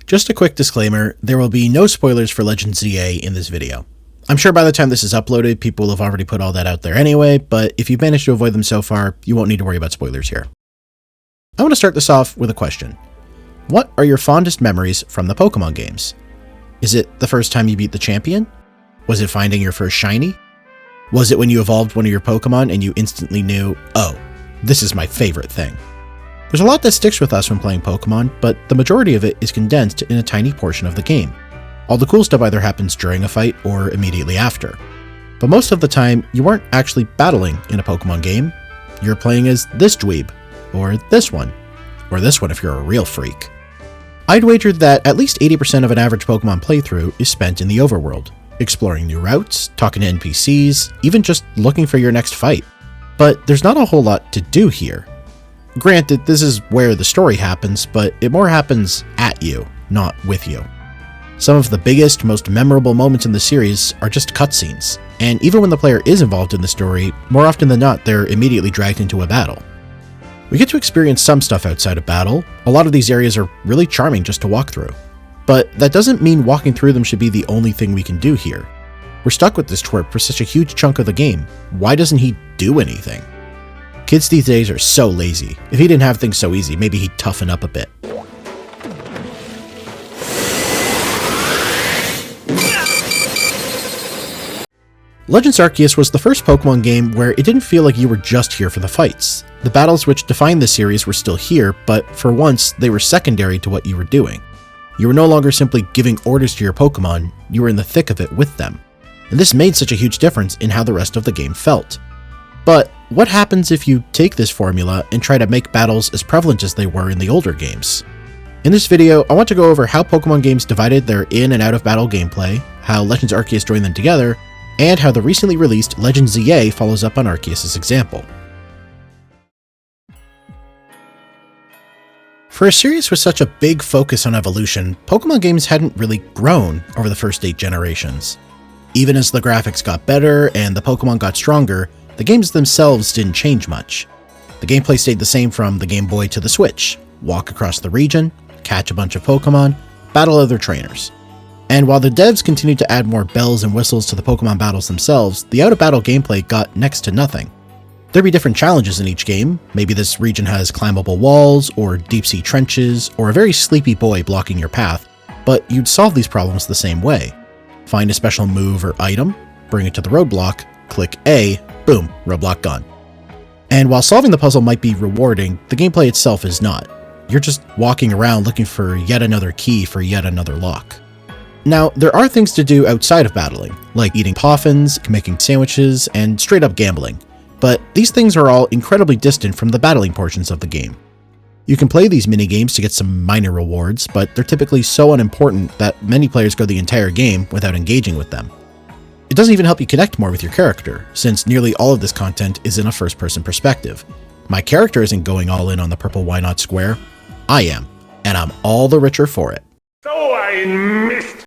Just a quick disclaimer, there will be no spoilers for Legend ZA in this video. I'm sure by the time this is uploaded, people will have already put all that out there anyway, but if you've managed to avoid them so far, you won't need to worry about spoilers here. I want to start this off with a question. What are your fondest memories from the Pokémon games? Is it the first time you beat the champion? Was it finding your first shiny? Was it when you evolved one of your Pokémon and you instantly knew, oh, this is my favorite thing? There's a lot that sticks with us when playing Pokémon, but the majority of it is condensed in a tiny portion of the game. All the cool stuff either happens during a fight or immediately after. But most of the time, you weren't actually battling in a Pokémon game. You're playing as this dweeb, or this one if you're a real freak. I'd wager that at least 80% of an average Pokémon playthrough is spent in the overworld, exploring new routes, talking to NPCs, even just looking for your next fight. But there's not a whole lot to do here. Granted, this is where the story happens, but it more happens at you, not with you. Some of the biggest, most memorable moments in the series are just cutscenes, and even when the player is involved in the story, more often than not, they're immediately dragged into a battle. We get to experience some stuff outside of battle. A lot of these areas are really charming just to walk through. But that doesn't mean walking through them should be the only thing we can do here. We're stuck with this twerp for such a huge chunk of the game. Why doesn't he do anything? Kids these days are so lazy. If he didn't have things so easy, maybe he'd toughen up a bit. Legends Arceus was the first Pokémon game where it didn't feel like you were just here for the fights. The battles which defined the series were still here, but for once, they were secondary to what you were doing. You were no longer simply giving orders to your Pokémon, you were in the thick of it with them. And this made such a huge difference in how the rest of the game felt. But what happens if you take this formula and try to make battles as prevalent as they were in the older games? In this video, I want to go over how Pokémon games divided their in and out of battle gameplay, how Legends Arceus joined them together, and how the recently released Legends ZA follows up on Arceus' example. For a series with such a big focus on evolution, Pokémon games hadn't really grown over the first 8 generations. Even as the graphics got better and the Pokémon got stronger, the games themselves didn't change much. The gameplay stayed the same from the Game Boy to the Switch: walk across the region, catch a bunch of Pokémon, battle other trainers. And while the devs continued to add more bells and whistles to the Pokémon battles themselves, the out-of-battle gameplay got next to nothing. There'd be different challenges in each game. Maybe this region has climbable walls, or deep-sea trenches, or a very sleepy boy blocking your path, but you'd solve these problems the same way. Find a special move or item, bring it to the roadblock, click A, boom, roadblock gone. And while solving the puzzle might be rewarding, the gameplay itself is not. You're just walking around looking for yet another key for yet another lock. Now, there are things to do outside of battling, like eating poffins, making sandwiches, and straight up gambling. But these things are all incredibly distant from the battling portions of the game. You can play these mini-games to get some minor rewards, but they're typically so unimportant that many players go the entire game without engaging with them. It doesn't even help you connect more with your character, since nearly all of this content is in a first-person perspective. My character isn't going all in on the purple Why Not square. I am, and I'm all the richer for it. So I missed!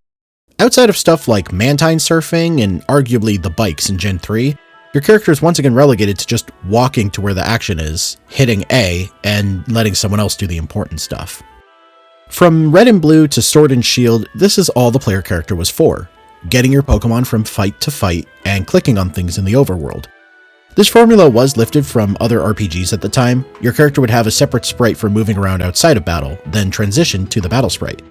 Outside of stuff like Mantine surfing and arguably the bikes in Gen 3, your character is once again relegated to just walking to where the action is, hitting A, and letting someone else do the important stuff. From Red and Blue to Sword and Shield, this is all the player character was for: getting your Pokémon from fight to fight and clicking on things in the overworld. This formula was lifted from other RPGs at the time. Your character would have a separate sprite for moving around outside of battle, then transition to the battle sprite.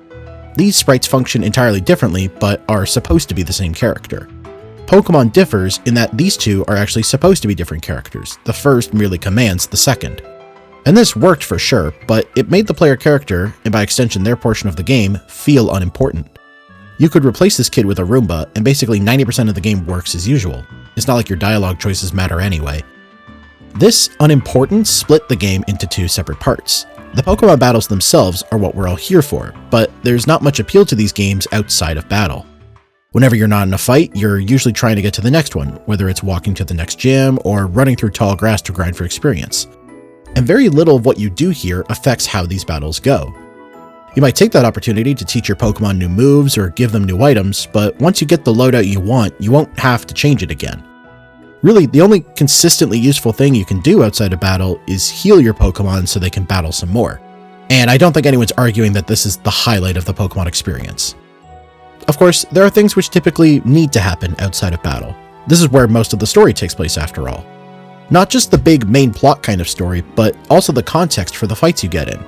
These sprites function entirely differently, but are supposed to be the same character. Pokémon differs in that these two are actually supposed to be different characters. The first merely commands the second. And this worked for sure, but it made the player character, and by extension their portion of the game, feel unimportant. You could replace this kid with a Roomba, and basically 90% of the game works as usual. It's not like your dialogue choices matter anyway. This unimportance split the game into 2 separate parts. The Pokémon battles themselves are what we're all here for, but there's not much appeal to these games outside of battle. Whenever you're not in a fight, you're usually trying to get to the next one, whether it's walking to the next gym or running through tall grass to grind for experience. And very little of what you do here affects how these battles go. You might take that opportunity to teach your Pokémon new moves or give them new items, but once you get the loadout you want, you won't have to change it again. Really, the only consistently useful thing you can do outside of battle is heal your Pokémon so they can battle some more. And I don't think anyone's arguing that this is the highlight of the Pokemon experience. Of course, there are things which typically need to happen outside of battle. This is where most of the story takes place after all. Not just the big main plot kind of story, but also the context for the fights you get in.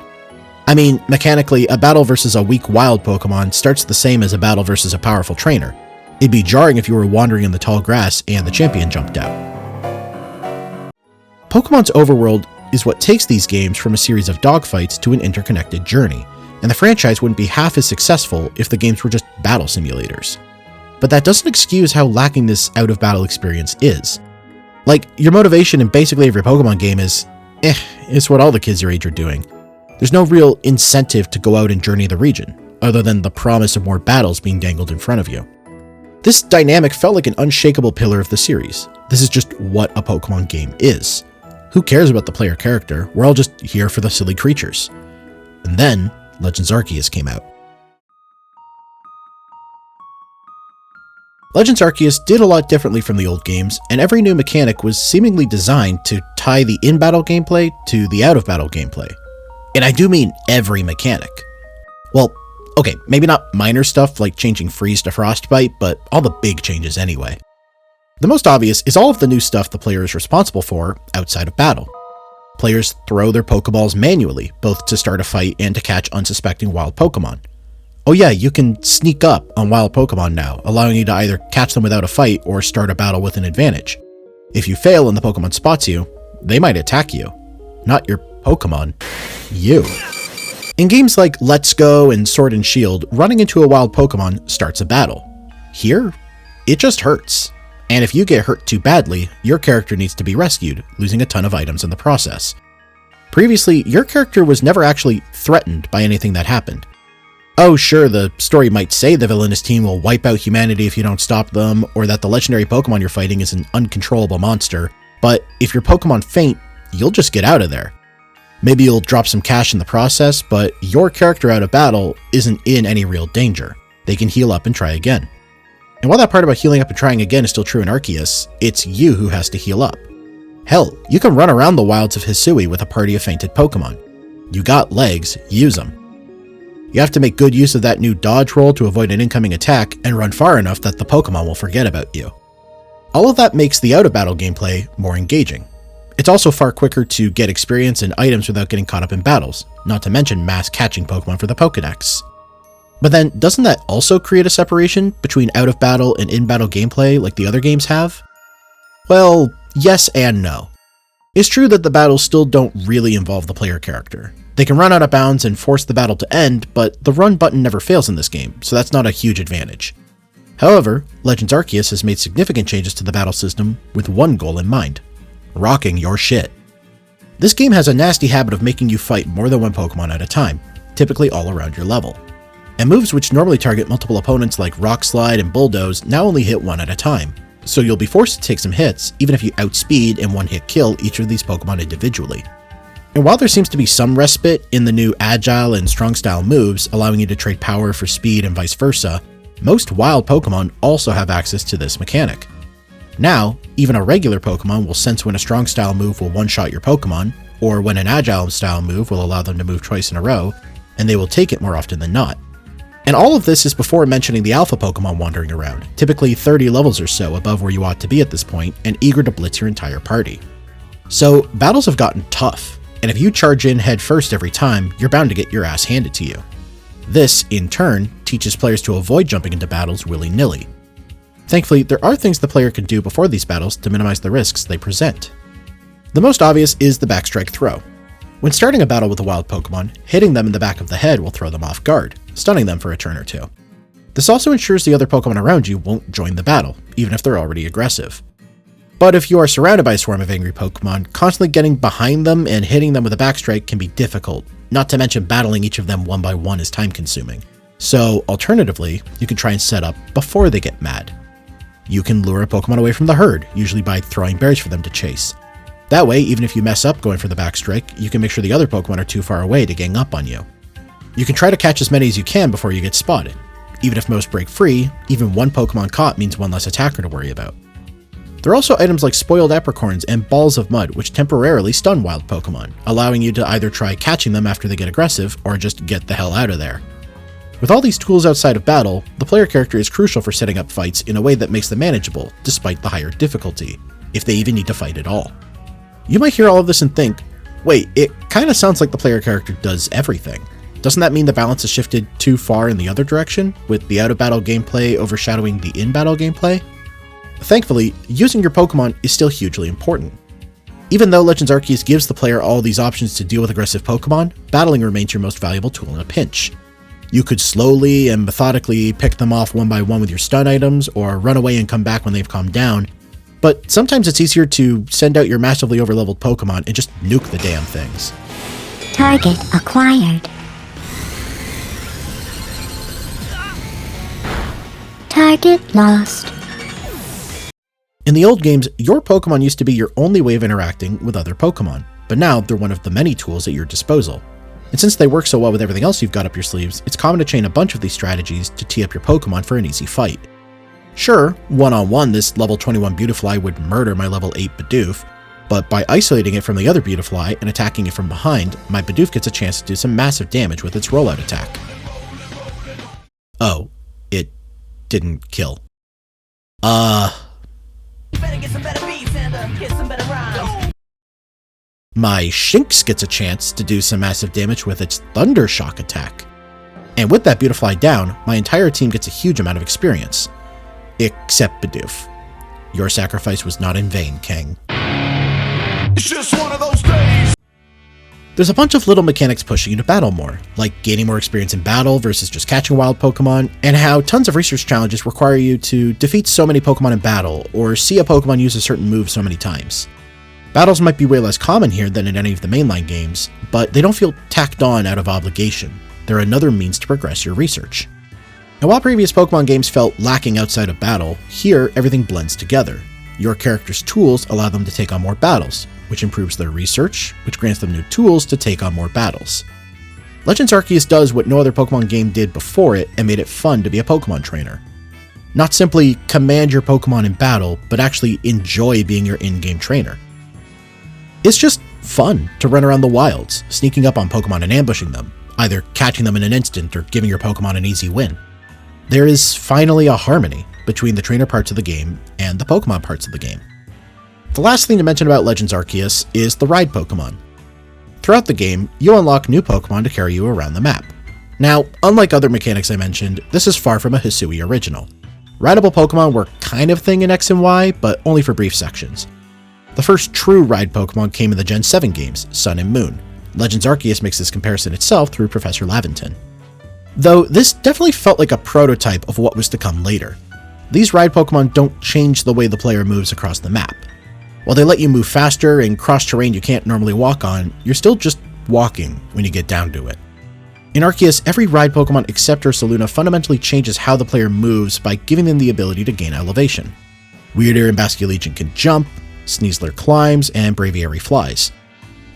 I mean, mechanically, a battle versus a weak wild Pokemon starts the same as a battle versus a powerful trainer. It'd be jarring if you were wandering in the tall grass and the champion jumped out. Pokemon's overworld is what takes these games from a series of dogfights to an interconnected journey, and the franchise wouldn't be half as successful if the games were just battle simulators. But that doesn't excuse how lacking this out-of-battle experience is. Like, your motivation in basically every Pokemon game is, it's what all the kids your age are doing. There's no real incentive to go out and journey the region, other than the promise of more battles being dangled in front of you. This dynamic felt like an unshakable pillar of the series. This is just what a Pokemon game is. Who cares about the player character? We're all just here for the silly creatures. And then, Legends Arceus came out. Legends Arceus did a lot differently from the old games, and every new mechanic was seemingly designed to tie the in-battle gameplay to the out-of-battle gameplay. And I do mean every mechanic. Well, okay, maybe not minor stuff like changing Freeze to Frostbite, but all the big changes anyway. The most obvious is all of the new stuff the player is responsible for outside of battle. Players throw their Pokeballs manually, both to start a fight and to catch unsuspecting wild Pokemon. Oh yeah, you can sneak up on wild Pokemon now, allowing you to either catch them without a fight or start a battle with an advantage. If you fail and the Pokemon spots you, they might attack you. Not your Pokemon, you. In games like Let's Go and Sword and Shield, running into a wild Pokemon starts a battle. Here, it just hurts. And if you get hurt too badly, your character needs to be rescued, losing a ton of items in the process. Previously, your character was never actually threatened by anything that happened. Oh sure, the story might say the villainous team will wipe out humanity if you don't stop them, or that the legendary Pokemon you're fighting is an uncontrollable monster, but if your Pokemon faint, you'll just get out of there. Maybe you'll drop some cash in the process, but your character out of battle isn't in any real danger. They can heal up and try again. And while that part about healing up and trying again is still true in Arceus, it's you who has to heal up. Hell, you can run around the wilds of Hisui with a party of fainted Pokemon. You got legs, use them. You have to make good use of that new dodge roll to avoid an incoming attack and run far enough that the Pokemon will forget about you. All of that makes the out-of-battle gameplay more engaging. It's also far quicker to get experience and items without getting caught up in battles, not to mention mass catching Pokemon for the Pokédex. But then, doesn't that also create a separation between out-of-battle and in-battle gameplay like the other games have? Well, yes and no. It's true that the battles still don't really involve the player character. They can run out of bounds and force the battle to end, but the run button never fails in this game, so that's not a huge advantage. However, Legends Arceus has made significant changes to the battle system with one goal in mind: rocking your shit. This game has a nasty habit of making you fight more than one Pokemon at a time, typically all around your level. And moves which normally target multiple opponents like Rock Slide and Bulldoze now only hit one at a time, so you'll be forced to take some hits even if you outspeed and one-hit kill each of these Pokemon individually. And while there seems to be some respite in the new Agile and Strong Style moves, allowing you to trade power for speed and vice versa, most wild Pokemon also have access to this mechanic. Now, even a regular Pokemon will sense when a Strong Style move will one-shot your Pokemon, or when an Agile Style move will allow them to move twice in a row, and they will take it more often than not. And all of this is before mentioning the alpha Pokemon wandering around, typically 30 levels or so above where you ought to be at this point, and eager to blitz your entire party. So, battles have gotten tough, and if you charge in head first every time, you're bound to get your ass handed to you. This, in turn, teaches players to avoid jumping into battles willy-nilly. Thankfully, there are things the player can do before these battles to minimize the risks they present. The most obvious is the backstrike throw. When starting a battle with a wild Pokemon, hitting them in the back of the head will throw them off guard, stunning them for a turn or two. This also ensures the other Pokemon around you won't join the battle, even if they're already aggressive. But if you are surrounded by a swarm of angry Pokemon, constantly getting behind them and hitting them with a backstrike can be difficult, not to mention battling each of them one by one is time-consuming. So, alternatively, you can try and set up before they get mad. You can lure a Pokemon away from the herd, usually by throwing berries for them to chase. That way, even if you mess up going for the backstrike, you can make sure the other Pokemon are too far away to gang up on you. You can try to catch as many as you can before you get spotted. Even if most break free, even one Pokemon caught means one less attacker to worry about. There are also items like spoiled apricorns and balls of mud, which temporarily stun wild Pokemon, allowing you to either try catching them after they get aggressive, or just get the hell out of there. With all these tools outside of battle, the player character is crucial for setting up fights in a way that makes them manageable, despite the higher difficulty, if they even need to fight at all. You might hear all of this and think, wait, it kinda sounds like the player character does everything. Doesn't that mean the balance has shifted too far in the other direction, with the out-of-battle gameplay overshadowing the in-battle gameplay? Thankfully, using your Pokemon is still hugely important. Even though Legends Arceus gives the player all these options to deal with aggressive Pokemon, battling remains your most valuable tool in a pinch. You could slowly and methodically pick them off one by one with your stun items, or run away and come back when they've calmed down, but sometimes it's easier to send out your massively overleveled Pokemon and just nuke the damn things. Target acquired. Target lost. In the old games, your Pokemon used to be your only way of interacting with other Pokemon, but now they're one of the many tools at your disposal. And since they work so well with everything else you've got up your sleeves, it's common to chain a bunch of these strategies to tee up your Pokemon for an easy fight. Sure, one-on-one this level 21 Beautifly would murder my level 8 Bidoof, but by isolating it from the other Beautifly and attacking it from behind, my Bidoof gets a chance to do some massive damage with its rollout attack. Oh, it didn't kill. My Shinx gets a chance to do some massive damage with its Thunder Shock attack. And with that Beautifly down, my entire team gets a huge amount of experience. Except Bidoof. Your sacrifice was not in vain, King. It's just one of those days. There's a bunch of little mechanics pushing you to battle more, like gaining more experience in battle versus just catching wild Pokemon, and how tons of research challenges require you to defeat so many Pokemon in battle, or see a Pokemon use a certain move so many times. Battles might be way less common here than in any of the mainline games, but they don't feel tacked on out of obligation. They're another means to progress your research. And while previous Pokemon games felt lacking outside of battle, here everything blends together. Your character's tools allow them to take on more battles, which improves their research, which grants them new tools to take on more battles. Legends Arceus does what no other Pokemon game did before it and made it fun to be a Pokemon trainer. Not simply command your Pokemon in battle, but actually enjoy being your in-game trainer. It's just fun to run around the wilds, sneaking up on Pokemon and ambushing them, either catching them in an instant or giving your Pokemon an easy win. There is finally a harmony between the trainer parts of the game and the Pokemon parts of the game. The last thing to mention about Legends Arceus is the ride Pokemon. Throughout the game, you unlock new Pokemon to carry you around the map. Now, unlike other mechanics I mentioned, this is far from a Hisui original. Rideable Pokemon were kind of a thing in X and Y, but only for brief sections. The first true ride Pokemon came in the Gen 7 games, Sun and Moon. Legends Arceus makes this comparison itself through Professor Laventon. Though this definitely felt like a prototype of what was to come later. These ride Pokemon don't change the way the player moves across the map. While they let you move faster and cross terrain you can't normally walk on, you're still just walking when you get down to it. In Arceus, every ride Pokemon except Ursaluna fundamentally changes how the player moves by giving them the ability to gain elevation. Weirder and Basculegion can jump, Sneasler climbs, and Braviary flies.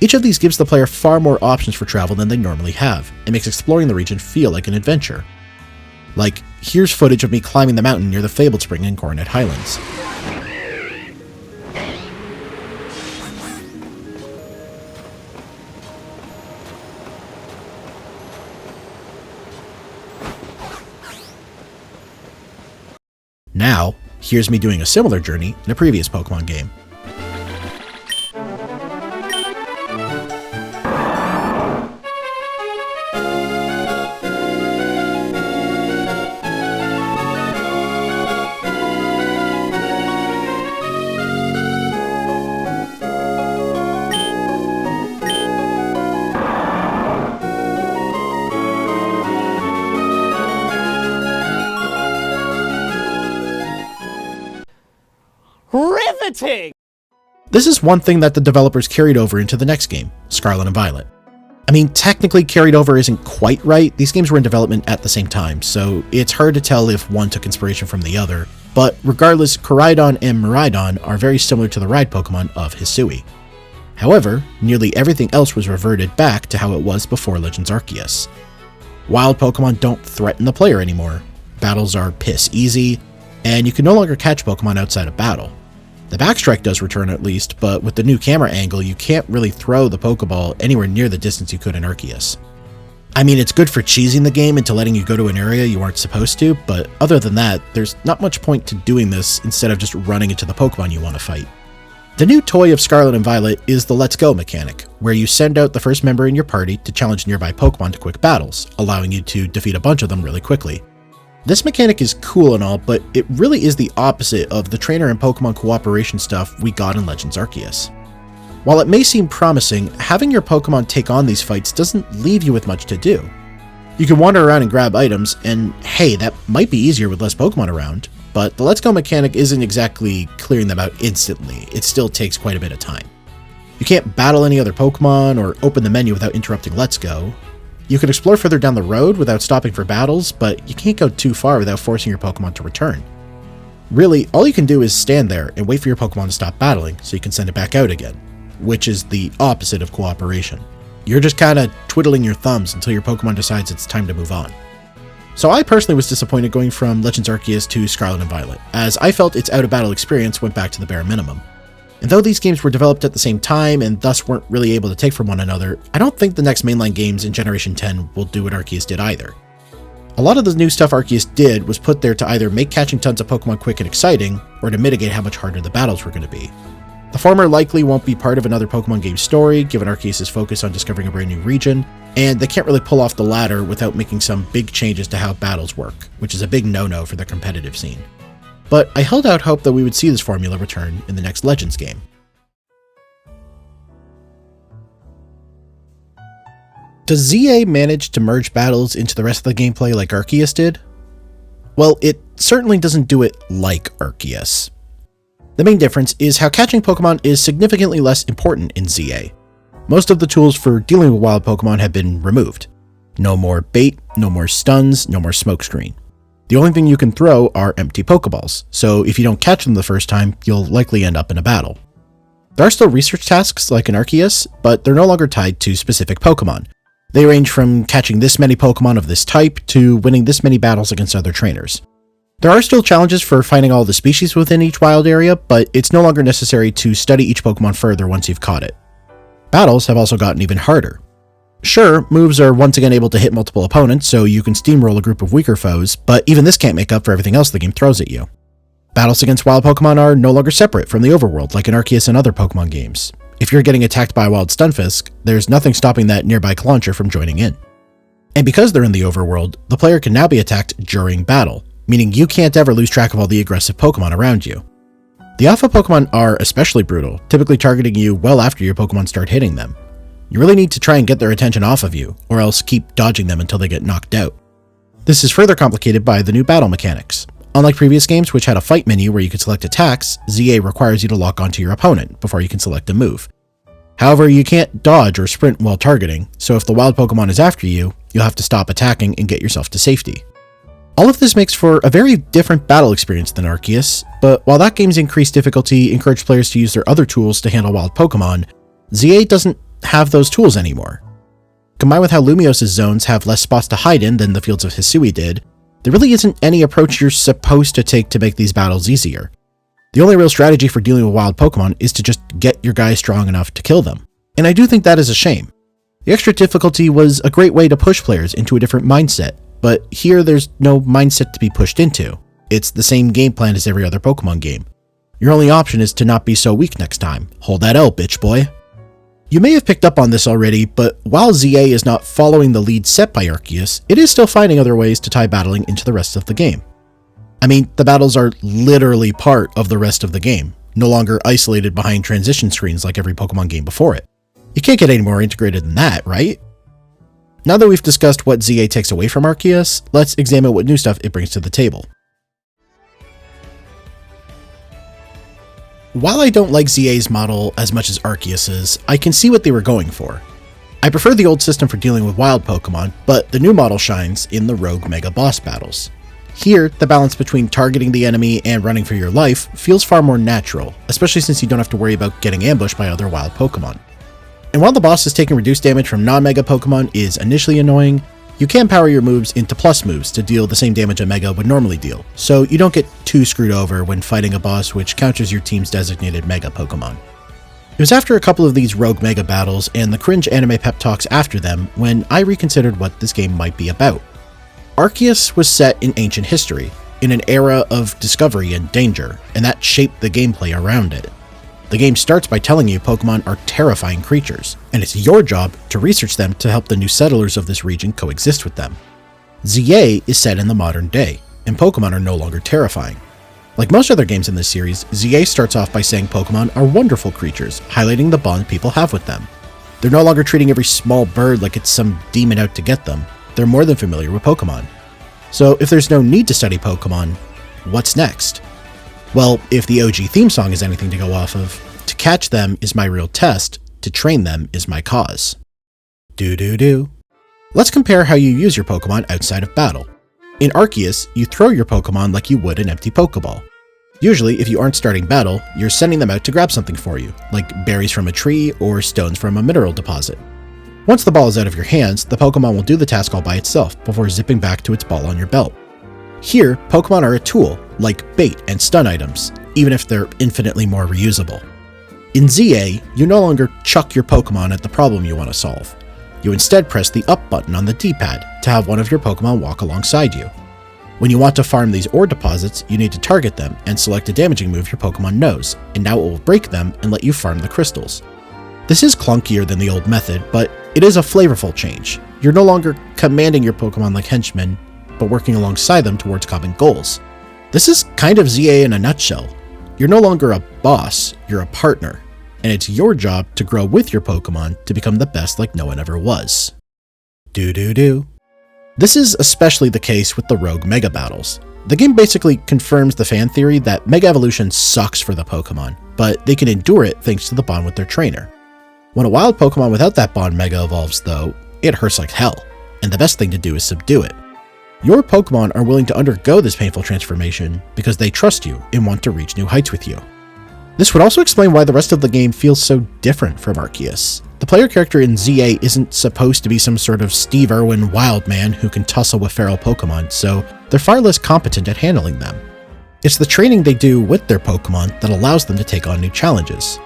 Each of these gives the player far more options for travel than they normally have, and makes exploring the region feel like an adventure. Like, here's footage of me climbing the mountain near the Fabled Spring in Coronet Highlands. Now, here's me doing a similar journey in a previous Pokemon game. Riveting! This is one thing that the developers carried over into the next game, Scarlet and Violet. I mean, technically carried over isn't quite right, these games were in development at the same time, so it's hard to tell if one took inspiration from the other, but regardless, Koraidon and Miraidon are very similar to the ride Pokemon of Hisui. However, nearly everything else was reverted back to how it was before Legends Arceus. Wild Pokemon don't threaten the player anymore, battles are piss easy, and you can no longer catch Pokemon outside of battle. The backstrike does return at least, but with the new camera angle, you can't really throw the Pokeball anywhere near the distance you could in Arceus. I mean, it's good for cheesing the game into letting you go to an area you aren't supposed to, but other than that, there's not much point to doing this instead of just running into the Pokemon you want to fight. The new toy of Scarlet and Violet is the Let's Go mechanic, where you send out the first member in your party to challenge nearby Pokemon to quick battles, allowing you to defeat a bunch of them really quickly. This mechanic is cool and all, but it really is the opposite of the trainer and Pokemon cooperation stuff we got in Legends Arceus. While it may seem promising, having your Pokemon take on these fights doesn't leave you with much to do. You can wander around and grab items, and hey, that might be easier with less Pokemon around, but the Let's Go mechanic isn't exactly clearing them out instantly. It still takes quite a bit of time. You can't battle any other Pokemon or open the menu without interrupting Let's Go. You can explore further down the road without stopping for battles, but you can't go too far without forcing your Pokemon to return. Really, all you can do is stand there and wait for your Pokemon to stop battling so you can send it back out again, which is the opposite of cooperation. You're just kinda twiddling your thumbs until your Pokemon decides it's time to move on. So I personally was disappointed going from Legends Arceus to Scarlet and Violet, as I felt its out-of-battle experience went back to the bare minimum. And though these games were developed at the same time and thus weren't really able to take from one another, I don't think the next mainline games in Generation 10 will do what Arceus did either. A lot of the new stuff Arceus did was put there to either make catching tons of Pokemon quick and exciting, or to mitigate how much harder the battles were going to be. The former likely won't be part of another Pokemon game story, given Arceus' focus on discovering a brand new region, and they can't really pull off the latter without making some big changes to how battles work, which is a big no-no for the competitive scene. But I held out hope that we would see this formula return in the next Legends game. Does ZA manage to merge battles into the rest of the gameplay like Arceus did? Well, it certainly doesn't do it like Arceus. The main difference is how catching Pokemon is significantly less important in ZA. Most of the tools for dealing with wild Pokemon have been removed. No more bait, no more stuns, no more smokescreen. The only thing you can throw are empty Pokeballs, so if you don't catch them the first time, you'll likely end up in a battle. There are still research tasks like in Arceus, but they're no longer tied to specific Pokemon. They range from catching this many Pokemon of this type to winning this many battles against other trainers. There are still challenges for finding all the species within each wild area, but it's no longer necessary to study each Pokemon further once you've caught it. Battles have also gotten even harder. Sure, moves are once again able to hit multiple opponents, so you can steamroll a group of weaker foes, but even this can't make up for everything else the game throws at you. Battles against wild Pokemon are no longer separate from the overworld like in Arceus and other Pokemon games. If you're getting attacked by a wild Stunfisk, there's nothing stopping that nearby Clauncher from joining in. And because they're in the overworld, the player can now be attacked during battle, meaning you can't ever lose track of all the aggressive Pokemon around you. The alpha Pokemon are especially brutal, typically targeting you well after your Pokemon start hitting them. You really need to try and get their attention off of you, or else keep dodging them until they get knocked out. This is further complicated by the new battle mechanics. Unlike previous games which had a fight menu where you could select attacks, ZA requires you to lock onto your opponent before you can select a move. However, you can't dodge or sprint while targeting, so if the wild Pokemon is after you, you'll have to stop attacking and get yourself to safety. All of this makes for a very different battle experience than Arceus, but while that game's increased difficulty encouraged players to use their other tools to handle wild Pokemon, ZA doesn't have those tools anymore. Combined with how Lumiose' zones have less spots to hide in than the fields of Hisui did, there really isn't any approach you're supposed to take to make these battles easier. The only real strategy for dealing with wild Pokemon is to just get your guys strong enough to kill them, and I do think that is a shame. The extra difficulty was a great way to push players into a different mindset, but here there's no mindset to be pushed into. It's the same game plan as every other Pokemon game. Your only option is to not be so weak next time. Hold that L, bitch boy. You may have picked up on this already, but while ZA is not following the lead set by Arceus, it is still finding other ways to tie battling into the rest of the game. I mean, the battles are literally part of the rest of the game, no longer isolated behind transition screens like every Pokemon game before it. You can't get any more integrated than that, right? Now that we've discussed what ZA takes away from Arceus, let's examine what new stuff it brings to the table. While I don't like ZA's model as much as Arceus's, I can see what they were going for. I prefer the old system for dealing with wild Pokemon, but the new model shines in the Rogue Mega Boss battles. Here, the balance between targeting the enemy and running for your life feels far more natural, especially since you don't have to worry about getting ambushed by other wild Pokemon. And while the boss is taking reduced damage from non-Mega Pokemon is initially annoying, You can power your moves into plus moves to deal the same damage a Mega would normally deal, so you don't get too screwed over when fighting a boss which counters your team's designated Mega Pokemon. It was after a couple of these rogue Mega battles and the cringe anime pep talks after them when I reconsidered what this game might be about. Arceus was set in ancient history, in an era of discovery and danger, and that shaped the gameplay around it. The game starts by telling you Pokemon are terrifying creatures, and it's your job to research them to help the new settlers of this region coexist with them. ZA is set in the modern day, and Pokemon are no longer terrifying. Like most other games in this series, ZA starts off by saying Pokemon are wonderful creatures, highlighting the bond people have with them. They're no longer treating every small bird like it's some demon out to get them. They're more than familiar with Pokemon. So if there's no need to study Pokemon, what's next? Well, if the OG theme song is anything to go off of, to catch them is my real test, to train them is my cause. Do. Let's compare how you use your Pokemon outside of battle. In Arceus, you throw your Pokemon like you would an empty Pokeball. Usually, if you aren't starting battle, you're sending them out to grab something for you, like berries from a tree or stones from a mineral deposit. Once the ball is out of your hands, the Pokemon will do the task all by itself before zipping back to its ball on your belt. Here, Pokemon are a tool, like bait and stun items, even if they're infinitely more reusable. In ZA, you no longer chuck your Pokemon at the problem you want to solve. You instead press the up button on the D-pad to have one of your Pokemon walk alongside you. When you want to farm these ore deposits, you need to target them and select a damaging move your Pokemon knows, and now it will break them and let you farm the crystals. This is clunkier than the old method, but it is a flavorful change. You're no longer commanding your Pokemon like henchmen, but working alongside them towards common goals. This is kind of ZA in a nutshell. You're no longer a boss, you're a partner, and it's your job to grow with your Pokemon to become the best like no one ever was. Do. This is especially the case with the rogue Mega battles. The game basically confirms the fan theory that Mega Evolution sucks for the Pokemon, but they can endure it thanks to the bond with their trainer. When a wild Pokemon without that bond Mega evolves though, it hurts like hell, and the best thing to do is subdue it. Your Pokemon are willing to undergo this painful transformation because they trust you and want to reach new heights with you. This would also explain why the rest of the game feels so different from Arceus. The player character in ZA isn't supposed to be some sort of Steve Irwin wild man who can tussle with feral Pokemon, so they're far less competent at handling them. It's the training they do with their Pokemon that allows them to take on new challenges.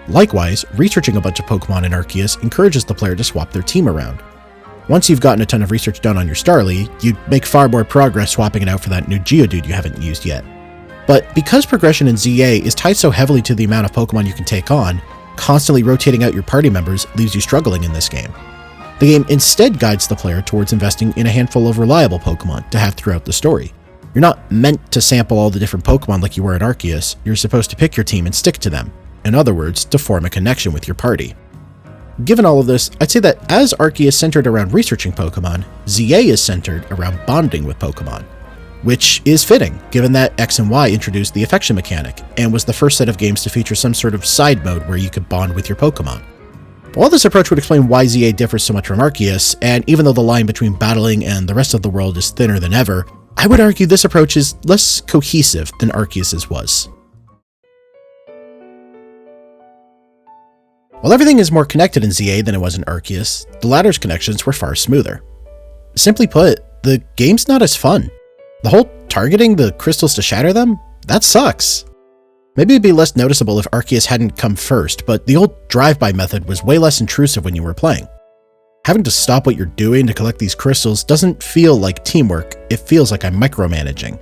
Likewise, researching a bunch of Pokemon in Arceus encourages the player to swap their team around. Once you've gotten a ton of research done on your Starly, you'd make far more progress swapping it out for that new Geodude you haven't used yet. But because progression in ZA is tied so heavily to the amount of Pokemon you can take on, constantly rotating out your party members leaves you struggling in this game. The game instead guides the player towards investing in a handful of reliable Pokemon to have throughout the story. You're not meant to sample all the different Pokemon like you were in Arceus, you're supposed to pick your team and stick to them. In other words, to form a connection with your party. Given all of this, I'd say that as Arceus centered around researching Pokemon, ZA is centered around bonding with Pokemon. Which is fitting, given that X and Y introduced the affection mechanic, and was the first set of games to feature some sort of side mode where you could bond with your Pokemon. While this approach would explain why ZA differs so much from Arceus, and even though the line between battling and the rest of the world is thinner than ever, I would argue this approach is less cohesive than Arceus's was. While everything is more connected in ZA than it was in Arceus, the latter's connections were far smoother. Simply put, the game's not as fun. The whole targeting the crystals to shatter them? That sucks. Maybe it'd be less noticeable if Arceus hadn't come first, but the old drive-by method was way less intrusive when you were playing. Having to stop what you're doing to collect these crystals doesn't feel like teamwork, it feels like I'm micromanaging.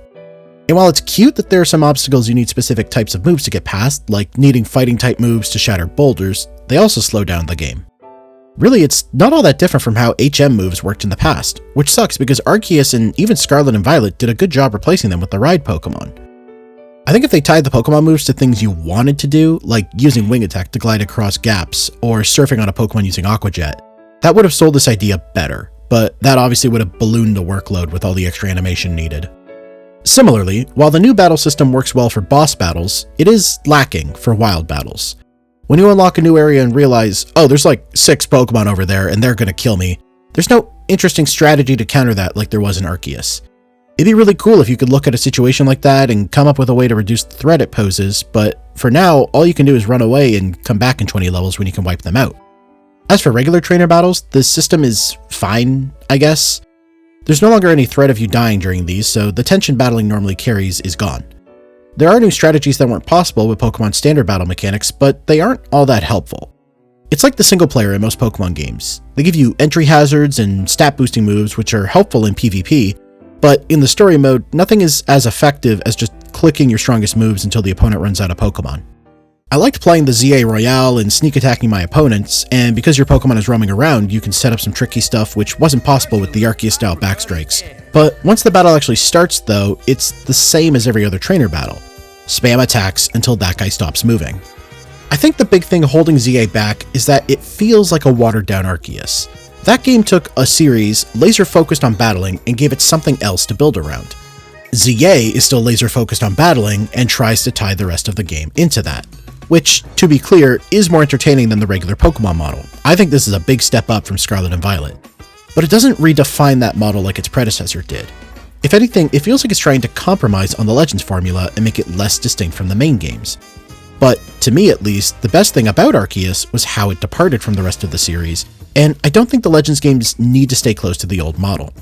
And while it's cute that there are some obstacles you need specific types of moves to get past, like needing fighting type moves to shatter boulders, they also slow down the game. Really, it's not all that different from how HM moves worked in the past, which sucks because Arceus and even Scarlet and Violet did a good job replacing them with the ride Pokemon. I think if they tied the Pokemon moves to things you wanted to do, like using Wing Attack to glide across gaps, or surfing on a Pokemon using Aqua Jet, that would have sold this idea better, but that obviously would have ballooned the workload with all the extra animation needed. Similarly, while the new battle system works well for boss battles, it is lacking for wild battles. When you unlock a new area and realize, oh, there's like 6 Pokemon over there and they're gonna kill me, there's no interesting strategy to counter that like there was in Arceus. It'd be really cool if you could look at a situation like that and come up with a way to reduce the threat it poses, but for now, all you can do is run away and come back in 20 levels when you can wipe them out. As for regular trainer battles, the system is fine, I guess. There's no longer any threat of you dying during these, so the tension battling normally carries is gone. There are new strategies that weren't possible with Pokemon's standard battle mechanics, but they aren't all that helpful. It's like the single player in most Pokemon games. They give you entry hazards and stat boosting moves which are helpful in PvP, but in the story mode, nothing is as effective as just clicking your strongest moves until the opponent runs out of Pokemon. I liked playing the ZA Royale and sneak attacking my opponents, and because your Pokemon is roaming around, you can set up some tricky stuff which wasn't possible with the Arceus style backstrikes. But once the battle actually starts though, it's the same as every other trainer battle. Spam attacks until that guy stops moving. I think the big thing holding ZA back is that it feels like a watered down Arceus. That game took a series laser focused on battling and gave it something else to build around. ZA is still laser focused on battling and tries to tie the rest of the game into that, which, to be clear, is more entertaining than the regular Pokemon model. I think this is a big step up from Scarlet and Violet, but it doesn't redefine that model like its predecessor did. If anything, it feels like it's trying to compromise on the Legends formula and make it less distinct from the main games. But, to me at least, the best thing about Arceus was how it departed from the rest of the series, and I don't think the Legends games need to stay close to the old model.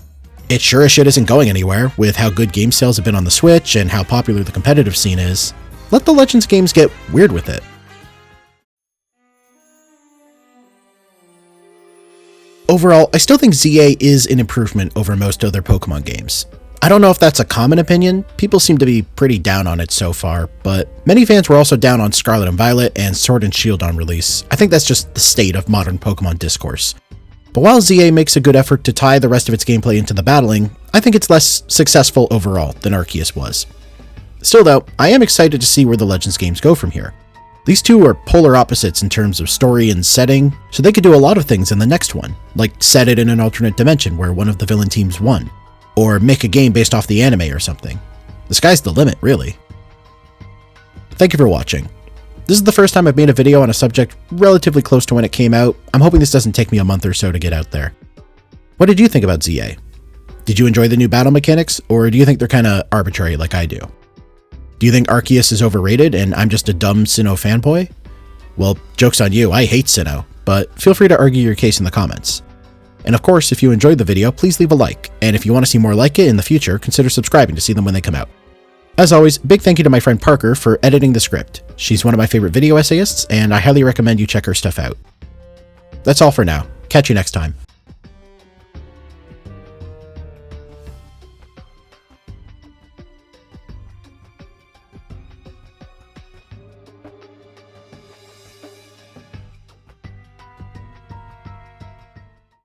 It sure as shit isn't going anywhere, with how good game sales have been on the Switch and how popular the competitive scene is. Let the Legends games get weird with it. Overall, I still think ZA is an improvement over most other Pokemon games. I don't know if that's a common opinion, people seem to be pretty down on it so far, but many fans were also down on Scarlet and Violet and Sword and Shield on release. I think that's just the state of modern Pokemon discourse. But while ZA makes a good effort to tie the rest of its gameplay into the battling, I think it's less successful overall than Arceus was. Still though, I am excited to see where the Legends games go from here. These two are polar opposites in terms of story and setting, so they could do a lot of things in the next one, like set it in an alternate dimension where one of the villain teams won, or make a game based off the anime or something. The sky's the limit, really. Thank you for watching. This is the first time I've made a video on a subject relatively close to when it came out. I'm hoping this doesn't take me a month or so to get out there. What did you think about ZA? Did you enjoy the new battle mechanics, or do you think they're kinda arbitrary like I do? Do you think Arceus is overrated and I'm just a dumb Sinnoh fanboy? Well, joke's on you, I hate Sinnoh, but feel free to argue your case in the comments. And of course, if you enjoyed the video, please leave a like, and if you want to see more like it in the future, consider subscribing to see them when they come out. As always, big thank you to my friend Parker for editing the script. She's one of my favorite video essayists, and I highly recommend you check her stuff out. That's all for now. Catch you next time.